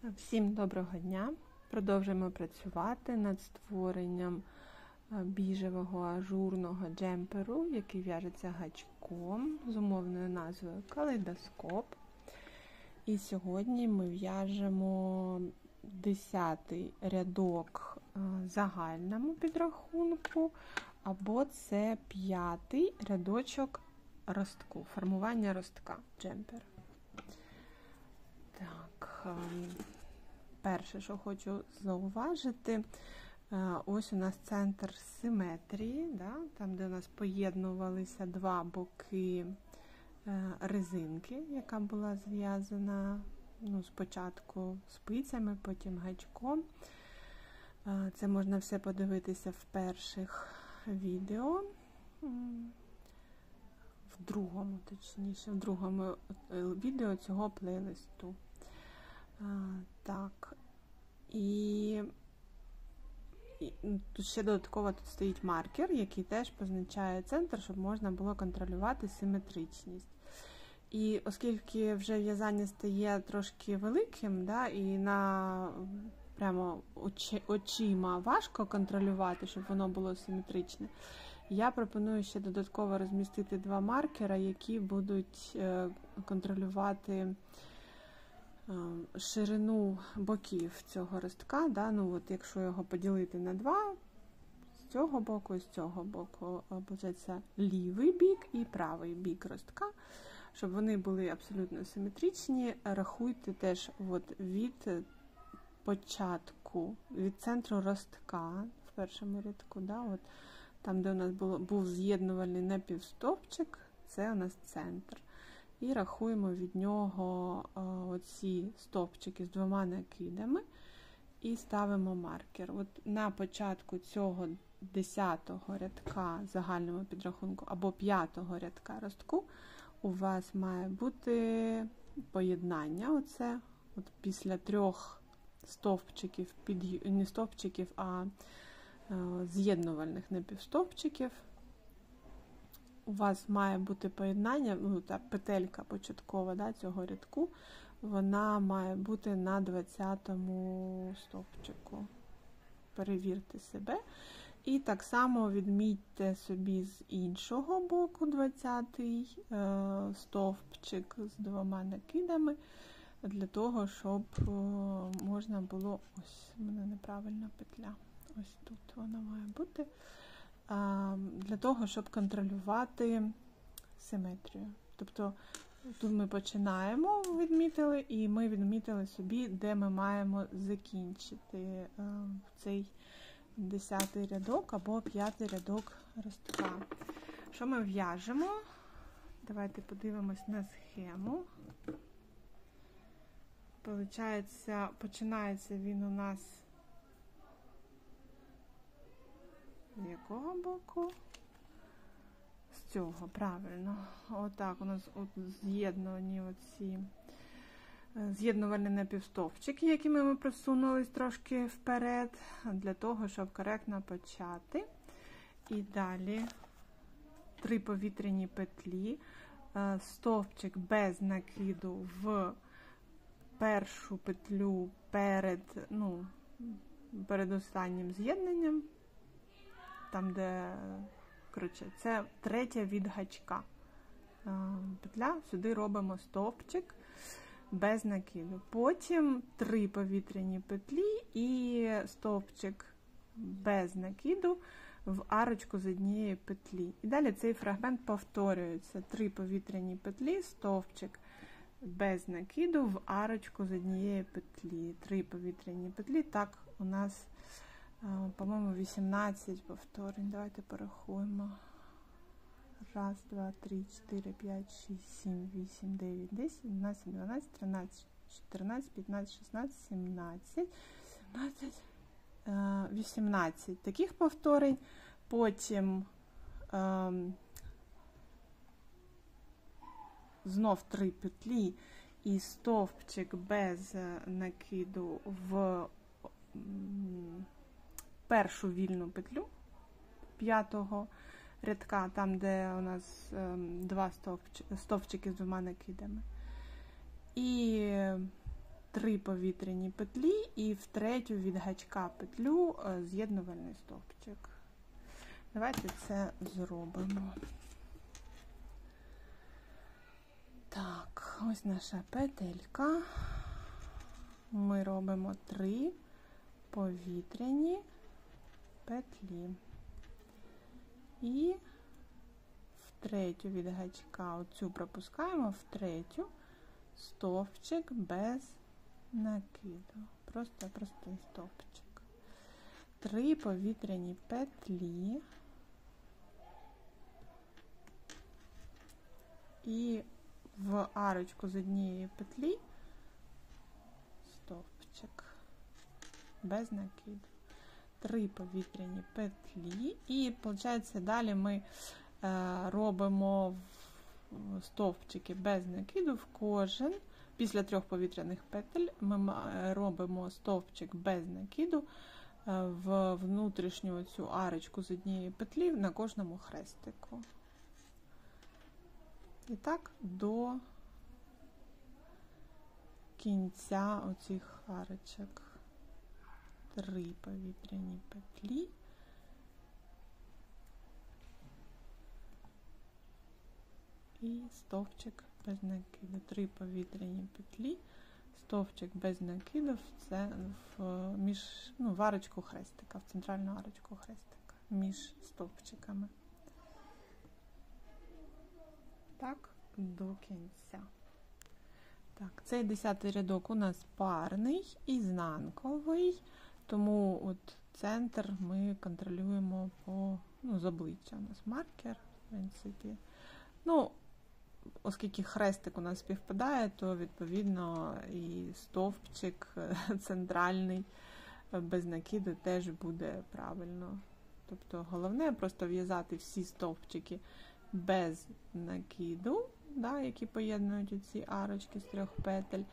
Всім доброго дня! Продовжуємо працювати над створенням біжевого ажурного джемперу, який в'яжеться гачком з умовною назвою калейдоскоп. І сьогодні ми в'яжемо 10-й рядок загальному підрахунку, або це 5-й рядочок ростку, формування ростка джемпера. Так, перше, що хочу зауважити, ось у нас центр симетрії, да? Там, де у нас поєднувалися два боки резинки, яка була зв'язана спочатку спицями, потім гачком. Це можна все подивитися в перших відео, в другому відео цього плейлисту. Так, і тут ще додатково тут стоїть маркер, який теж позначає центр, щоб можна було контролювати симетричність. І оскільки вже в'язання стає трошки великим, да, і прямо очима важко контролювати, щоб воно було симетричне, я пропоную ще додатково розмістити два маркера, які будуть контролювати ширину боків цього ростка. Да? Якщо його поділити на два, з цього боку і з цього боку, це лівий бік і правий бік ростка, щоб вони були абсолютно симетричні, рахуйте теж від початку, від центру ростка в першому рядку, да? Там, де у нас був з'єднувальний напівстовпчик, це у нас центр. І рахуємо від нього оці стовпчики з двома накидами і ставимо маркер. На початку цього 10-го рядка загального підрахунку або 5-го рядка ростку у вас має бути поєднання. Після трьох стовпчиків, не стовпчиків, а з'єднувальних напівстовпчиків, у вас має бути поєднання, та петелька початкова, да, цього рядку, вона має бути на 20-му стовпчику. Перевірте себе. І так само відмітьте собі з іншого боку 20-й стовпчик з двома накидами, для того, щоб можна було, ось у мене неправильна петля, ось тут вона має бути, для того, щоб контролювати симетрію. Тобто тут ми починаємо, відмітили, і ми відмітили собі, де ми маємо закінчити цей 10-й рядок або 5-й рядок ростка. Що ми в'яжемо? Давайте подивимось на схему. Починається він у нас з якого боку? З цього, правильно. Отак у нас з'єднувані з'єднувальні напівстовпчики, якими ми просунулись трошки вперед, для того, щоб коректно почати. І далі 3 повітряні петлі, стовпчик без накиду в першу петлю перед останнім з'єднанням, там, де, це третя від гачка петля, сюди робимо стовпчик без накиду. Потім 3 повітряні петлі і стовпчик без накиду в арочку з однієї петлі. І далі цей фрагмент повторюється. 3 повітряні петлі, стовпчик без накиду в арочку з однієї петлі. 3 повітряні петлі. Так, у нас, по-моєму, 18 повторень. Давайте порахуємо. 1, 2, 3, 4, 5, 6, 7, 8, 9, 10, 11, 12, 13, 14, 15, 16, 17, 18 таких повторень. Потім знов 3 петлі і стовпчик без накиду в першу вільну петлю 5-го рядка, там, де у нас 2 стовпчики з 2 накидами. І 3 повітряні петлі і в третю від гачка петлю з'єднувальний стовпчик. Давайте це зробимо. Так, ось наша петелька. Ми робимо 3 повітряні петлі. І в третю від гачка, оцю пропускаємо, в третю стовпчик без накиду. Просто простий стовпчик. 3 повітряні петлі. І в арочку з однієї петлі стовпчик без накиду. 3 повітряні петлі. І, виходить, далі ми робимо стовпчики без накиду в кожен. Після 3 повітряних петель ми робимо стовпчик без накиду в внутрішню цю арочку з однієї петлі на кожному хрестику. І так до кінця оцих арочок. 3 повітряні петлі. І стовпчик без накиду. 3 повітряні петлі, стовпчик без накиду в арочку хрестика, в центральну арочку хрестика, між стовпчиками. Так, до кінця. Так, цей 10-й рядок у нас парний, ізнанковий, тому от центр ми контролюємо з обличчя. У нас маркер, в принципі. Оскільки хрестик у нас співпадає, то, відповідно, і стовпчик центральний без накиду теж буде правильно. Тобто, головне просто в'язати всі стовпчики без накиду, які поєднують ці арочки з 3 петель,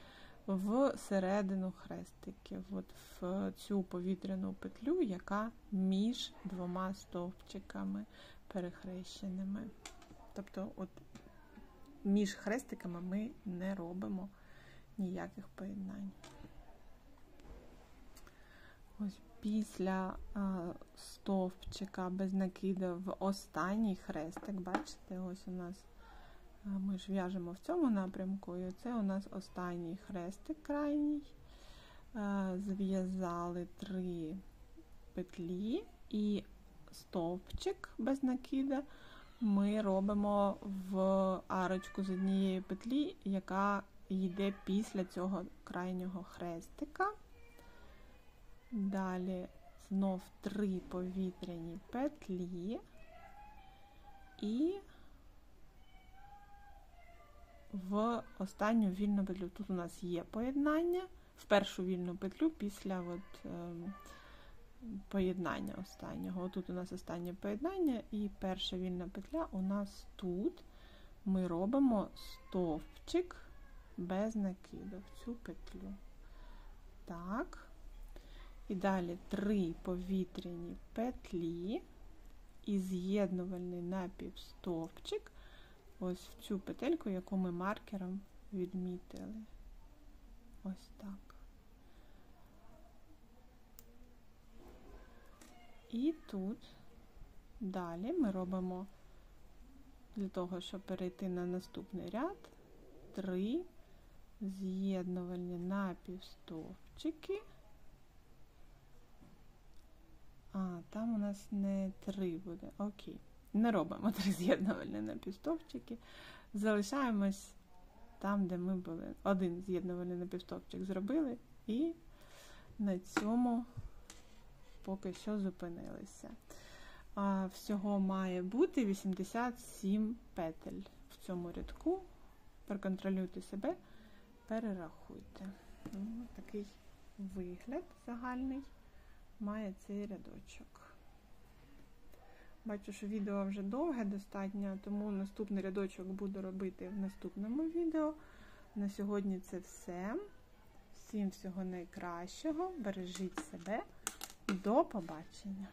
в середину хрестиків, в цю повітряну петлю, яка між 2 стовпчиками перехрещеними. Тобто, між хрестиками ми не робимо ніяких поєднань. Ось після стовпчика без накиду в останній хрестик, бачите, ось у нас ми ж в'яжемо в цьому напрямку, і це у нас останній хрестик крайній. Зв'язали 3 петлі і стовпчик без накиду ми робимо в арочку з однієї петлі, яка йде після цього крайнього хрестика. Далі знов 3 повітряні петлі і в останню вільну петлю. Тут у нас є поєднання, в першу вільну петлю після поєднання останнього. Тут у нас останнє поєднання і перша вільна петля у нас тут. Ми робимо стовпчик без накиду в цю петлю. Так. І далі 3 повітряні петлі і з'єднувальний напівстовпчик ось в цю петельку, яку ми маркером відмітили. Ось так. І тут далі ми робимо, для того, щоб перейти на наступний ряд, 3 з'єднувальні напівстовпчики. Там у нас не 3 буде. Окей. Не робимо 3 з'єднувальні напівстовпчики. Залишаємось там, де ми були. 1 з'єднувальний напівстовпчик зробили і на цьому поки що зупинилися. Всього має бути 87 петель в цьому рядку. Проконтролюйте себе, перерахуйте. Такий вигляд загальний має цей рядочок. Бачу, що відео вже довге достатньо, тому наступний рядочок буду робити в наступному відео. На сьогодні це все. Всім всього найкращого. Бережіть себе. До побачення!